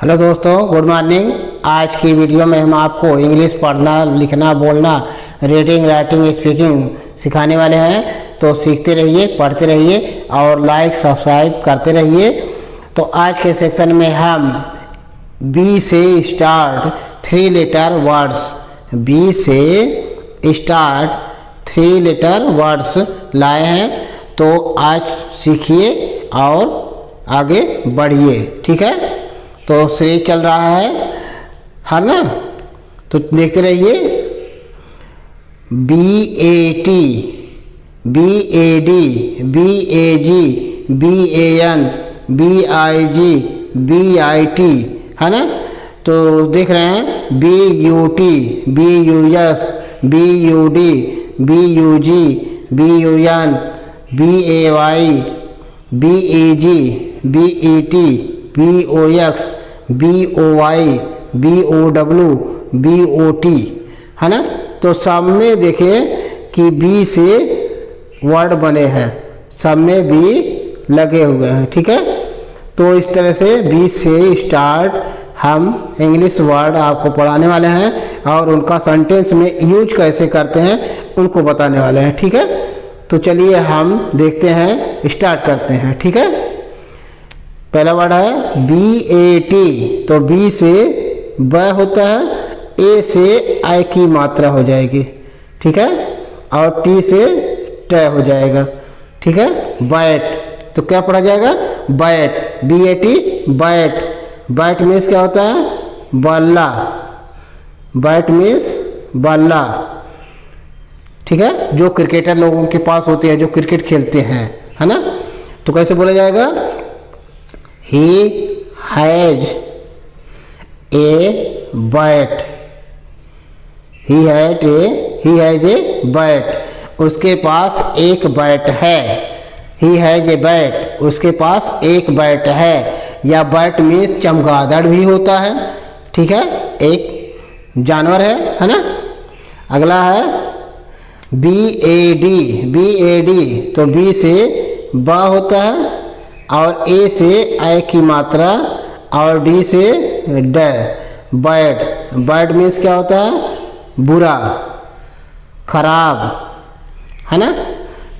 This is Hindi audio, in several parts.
हेलो दोस्तों, गुड मॉर्निंग। आज की वीडियो में हम आपको इंग्लिश पढ़ना, लिखना, बोलना, रीडिंग, राइटिंग, स्पीकिंग सिखाने वाले हैं। तो सीखते रहिए, पढ़ते रहिए और लाइक सब्सक्राइब करते रहिए। तो आज के सेक्शन में हम बी से स्टार्ट 3 लेटर वर्ड्स, बी से स्टार्ट 3 लेटर वर्ड्स लाए हैं। तो आज सीखिए और आगे बढ़िए, ठीक है। तो सीरीज चल रहा है ना, तो देखते रहिए। BAT, BAD, BAG, BAN, BIG, BIT, है ना। तो देख रहे हैं BUT, BUS, BUD, BUG, BUN, BAY, BAG, BET, BOX, BOY, BOW, BOT, है ना। तो सब में देखें कि बी से वर्ड बने हैं, सब में बी लगे हुए हैं, ठीक है। तो इस तरह से बी से स्टार्ट हम इंग्लिश वर्ड आपको पढ़ाने वाले हैं और उनका सेंटेंस में यूज कैसे करते हैं उनको बताने वाले हैं, ठीक है। तो चलिए हम देखते हैं, स्टार्ट करते हैं, ठीक है। पहला वर्ड है BAT। तो बी से ब होता है, ए से आई की मात्रा हो जाएगी, ठीक है, और टी से ट हो जाएगा, ठीक है। बैट, तो क्या पढ़ा जाएगा? Bat, BAT, bat. Bat means क्या होता है? बल्ला। बैट मीन्स बल्ला, ठीक है, जो क्रिकेटर लोगों के पास होते हैं, जो क्रिकेट खेलते हैं, है ना। तो कैसे बोला जाएगा? He has a bat. He has a bat. उसके पास एक बैट है। He has a bat. उसके पास एक बैट है। या बैट मीन्स चमगादड़ भी होता है, ठीक है, एक जानवर है ना। अगला है BAD। BAD, तो बी से ब होता है और ए से आई की मात्रा और डी से ड। बैड, बैड मीन्स क्या होता है? बुरा, खराब, है ना।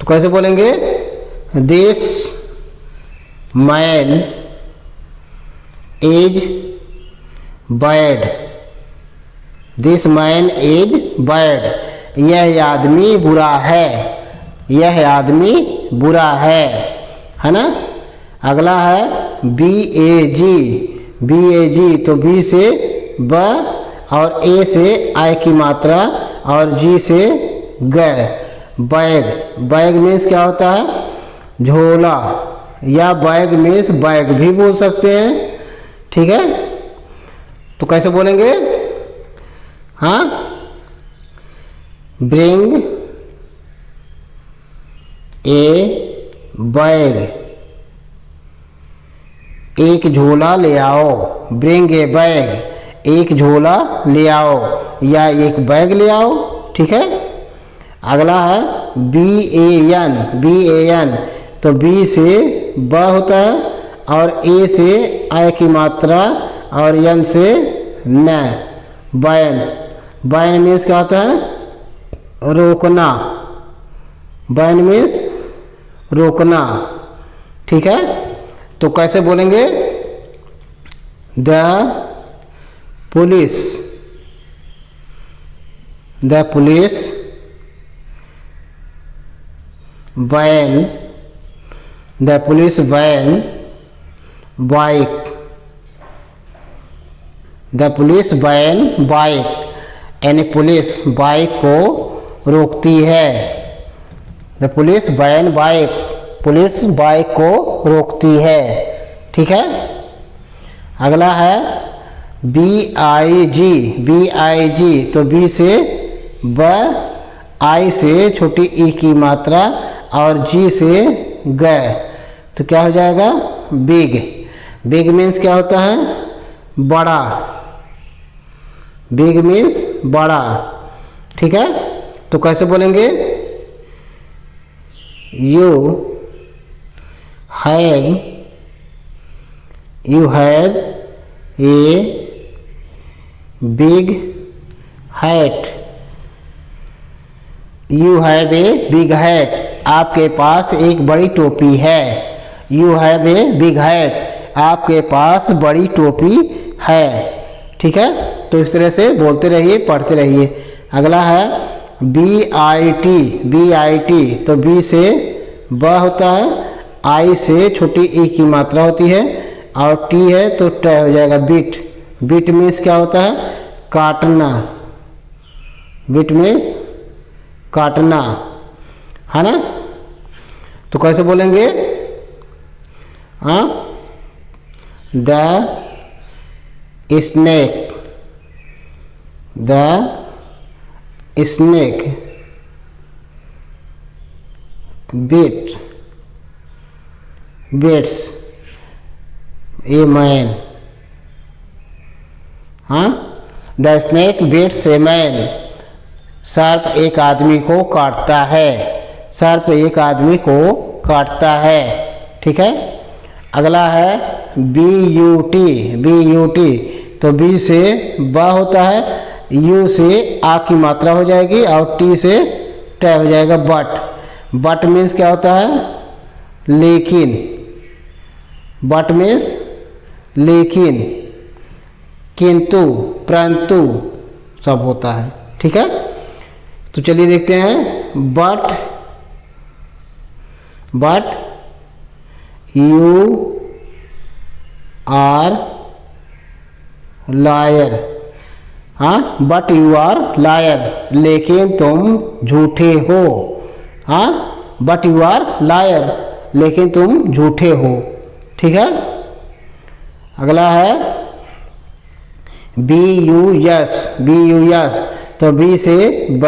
तो कैसे बोलेंगे? This man is bad. This man is bad. यह आदमी बुरा है, यह आदमी बुरा है ना। अगला है BAG। BAG, तो बी से ब और ए से आई की मात्रा और जी से ग। बैग, बैग मीन्स क्या होता है? झोला, या बैग मीन्स बैग भी बोल सकते हैं, ठीक है। तो कैसे बोलेंगे? हाँ, ब्रिंग ए बैग। एक झोला ले आओ। ब्रिंग ए बैग, एक झोला ले आओ या एक बैग ले आओ, ठीक है। अगला है BAN। BAN, तो बी से ब होता है और ए से आई की मात्रा और यन से न। बैन, बैन मीन्स क्या होता है? रोकना। बैन मीन्स रोकना, ठीक है। तो कैसे बोलेंगे? The police. The police van. The police van bike. The police van bike, यानी पुलिस बाइक को रोकती है। The police van bike, police bike को रोकती है, ठीक है। अगला है BIG। BIG, तो बी से ब, आई से छोटी ई की मात्रा और जी से ग। तो क्या हो जाएगा? बिग। बिग मीन्स क्या होता है? बड़ा। बिग मीन्स बड़ा, ठीक है। तो कैसे बोलेंगे? You have a big hat, you have a big hat, आपके पास एक बड़ी टोपी है। You have a big hat, आपके पास बड़ी टोपी है। ठीक है, तो इस तरह से बोलते रहिए, पढ़ते रहिए। अगला है B I T, B I T, तो बी से ब होता है, आई से छोटी ई की मात्रा होती है, और टी है तो ट हो जाएगा बिट। बिट मीन्स क्या होता है? काटना। बिट मीन्स काटना, है ना? तो कैसे बोलेंगे? हाँ, the snake, the snake bit bits a man. हाँ, the snake bits a man, सर्प एक आदमी को काटता है, सर्प एक आदमी को काटता है। ठीक है, अगला है B U T, B U T, तो बी से ब होता है, यू से आ की मात्रा हो जाएगी, और टी से ट हो जाएगा बट। बट मीन्स क्या होता है? लेकिन। बट मीन्स लेकिन, किंतु, परंतु सब होता है। ठीक है, तो चलिए देखते हैं। बट यू आर लायर, हाँ, बट यू आर लायर, लेकिन तुम झूठे हो। हाँ, बट यू आर लायर, लेकिन तुम झूठे हो। ठीक है, अगला है B U S, B U S, तो बी से ब,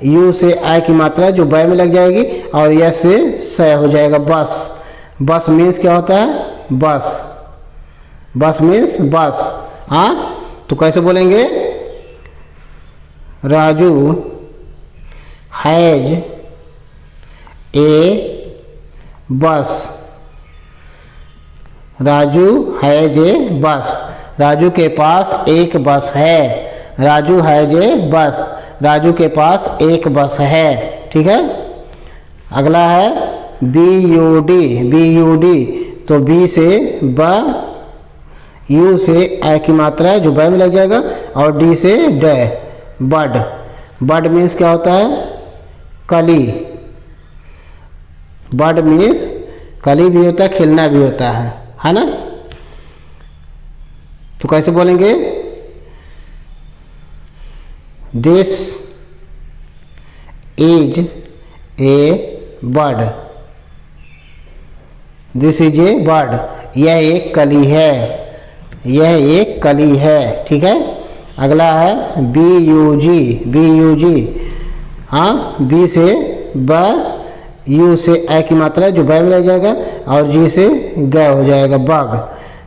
यू से आई की मात्रा जो ब में लग जाएगी, और यस से स हो जाएगा बस। बस मीन्स क्या होता है? बस। बस मीन्स बस। हाँ, तो कैसे बोलेंगे? राजू हैज ए बस, राजू हैज ए बस, राजू के पास एक बस है। राजू हैज ए बस, राजू के पास एक बस है। ठीक है, अगला है B U D, B U D, तो बी से ब, यू से ए की मात्रा है जो ब में लग जाएगा, और डी से ड, बड। बड मीन्स क्या होता है? कली। बड मीन्स कली भी होता है, खिलना भी होता है ना? तो कैसे बोलेंगे? This is A bird, this is A bird, यह एक कली है, यह एक कली है। ठीक है, अगला है B U G, B U G, हाँ, बी से ब, यू से ए की मात्रा जो ब में लग जाएगा, और जी से ग हो जाएगा बग।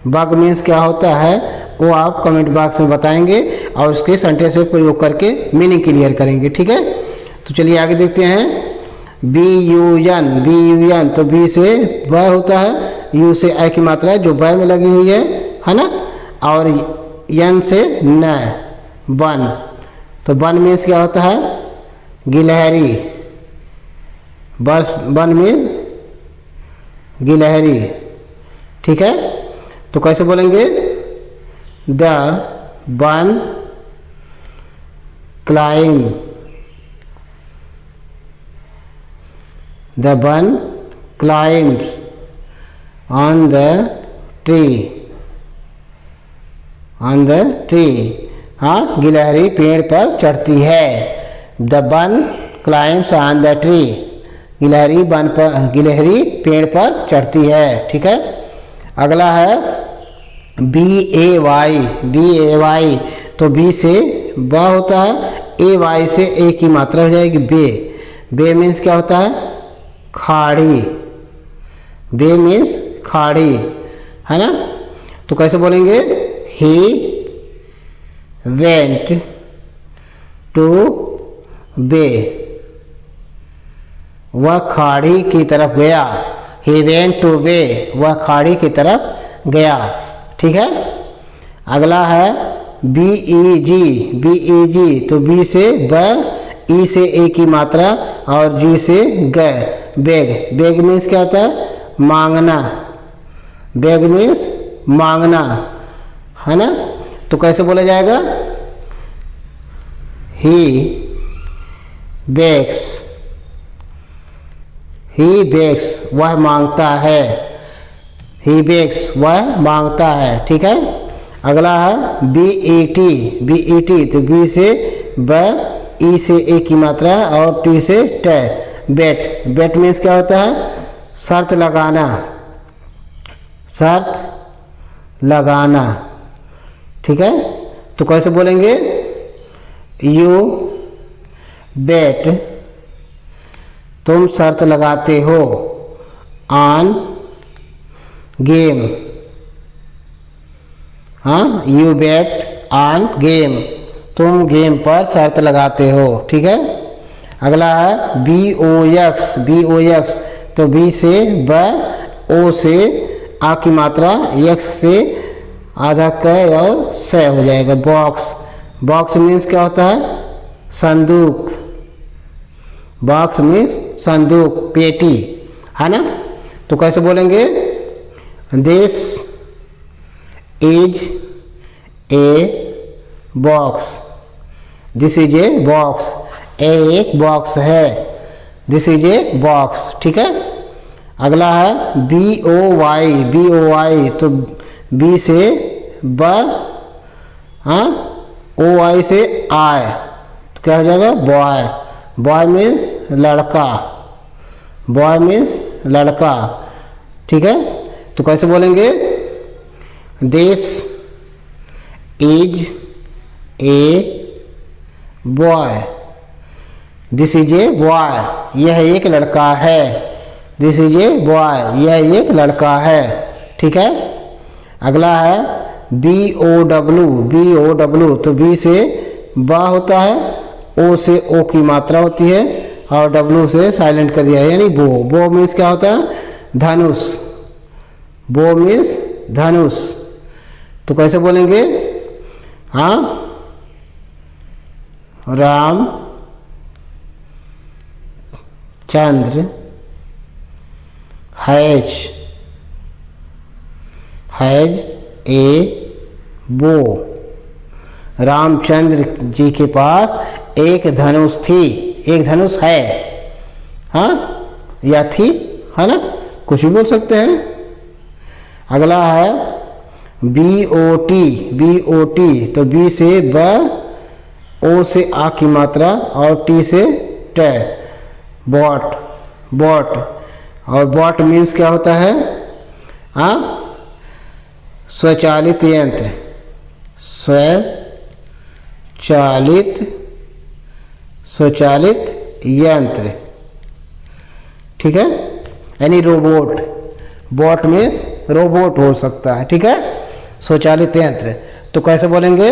बग मीन्स क्या होता है वो आप कमेंट बॉक्स में बताएंगे, और उसके सेंटेंस में प्रयोग करके मीनिंग क्लियर करेंगे। ठीक है, तो चलिए आगे देखते हैं। B U N, B U N, तो बी से ब होता है, यू से ए की मात्रा है जो ब में लगी हुई है ना, और एन से न, बन। तो बन मीन्स क्या होता है? गिलहरी। बस, बन मीन्स गिलहरी। ठीक है, तो कैसे बोलेंगे? द बन क्लाइम, द बन climbs on the tree, on the tree, हाँ, गिलहरी पेड़ पर चढ़ती है। द बन क्लाइम्स ऑन द ट्री, गिलहरी गिलहरी पेड़ पर चढ़ती है। ठीक है, अगला है बी ए वाई, बी ए वाई, तो बी से ब होता है, ए वाई से ए की मात्रा हो जाएगी बे। बे मीन्स क्या होता है? खाड़ी। बे मीन्स खाड़ी, है ना? तो कैसे बोलेंगे? ही वेंट टू बे, वह खाड़ी की तरफ गया। ही वेंट टू बे, वह खाड़ी की तरफ गया। ठीक है, अगला है बी ई जी, बी ई जी, तो बी से ब, ई से ए की मात्रा और जी से ग, बेग। बेग मीन्स क्या होता है? मांगना। बेग मीन्स मांगना, है ना? तो कैसे बोला जाएगा? ही बेग्स, ही बेग्स, वह मांगता है। ही बेग्स, वह मांगता है। ठीक है। अगला है B E T, B E T, तो बी से ब, ई से ए की मात्रा और टी से ट, बेट। बेट मीन्स क्या होता है? शर्त लगाना, शर्त लगाना। ठीक है। तो कैसे बोलेंगे? यू बेट, तुम शर्त लगाते हो, ऑन गेम। हाँ, यू बेट ऑन गेम, तुम गेम पर शर्त लगाते हो। ठीक है। अगला है B O X, B O X, तो बी से ब, ओ से आ की मात्रा, एक्स से आधा क और स हो जाएगा, बॉक्स। बॉक्स मीन्स क्या होता है? संदूक। बॉक्स मीन्स संदूक, पेटी, है ना? तो कैसे बोलेंगे? This is a box, this is a box, a एक बॉक्स है, दिस इज ए बॉक्स। ठीक है। अगला है B O Y, B O Y, तो बी से ब, हाँ, ओ आई से आय, तो क्या हो जाएगा? बॉय। बॉय मीन्स लड़का, बॉय मीन्स लड़का। ठीक है। तो कैसे बोलेंगे? This is a boy, this is a boy, यह एक लड़का है। दिस इज ए बॉय, यह एक लड़का है। ठीक है। अगला है B O W, B O W, तो बी से ब होता है, ओ से ओ की मात्रा होती है और डब्ल्यू से साइलेंट कर दिया है, यानी बो। बो मीन्स क्या होता है? धनुष। बो मीन्स धनुष। तो कैसे बोलेंगे? हाँ, राम चंद्र हैज ए बो, रामचंद्र जी के पास एक धनुष थी, एक धनुष है, हाँ, या थी, है ना? कुछ भी बोल सकते हैं। अगला है B O T, B O T, तो बी से ब, ओ से आ की मात्रा और टी से ट, बॉट। बॉट, और बॉट मीन्स क्या होता है? हाँ, स्वचालित यंत्र, स्वचालित यंत्र। ठीक है, यानी रोबोट। बॉट मीन्स रोबोट हो सकता है। ठीक है, स्वचालित यंत्र। तो कैसे बोलेंगे?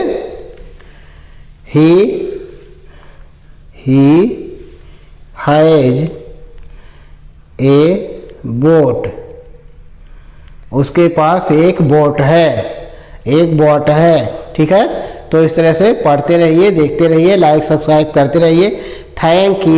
ही हैज ए बोट, उसके पास एक बोट है, एक बोट है। ठीक है। तो इस तरह से पढ़ते रहिए, देखते रहिए, लाइक सब्सक्राइब करते रहिए। Thank you.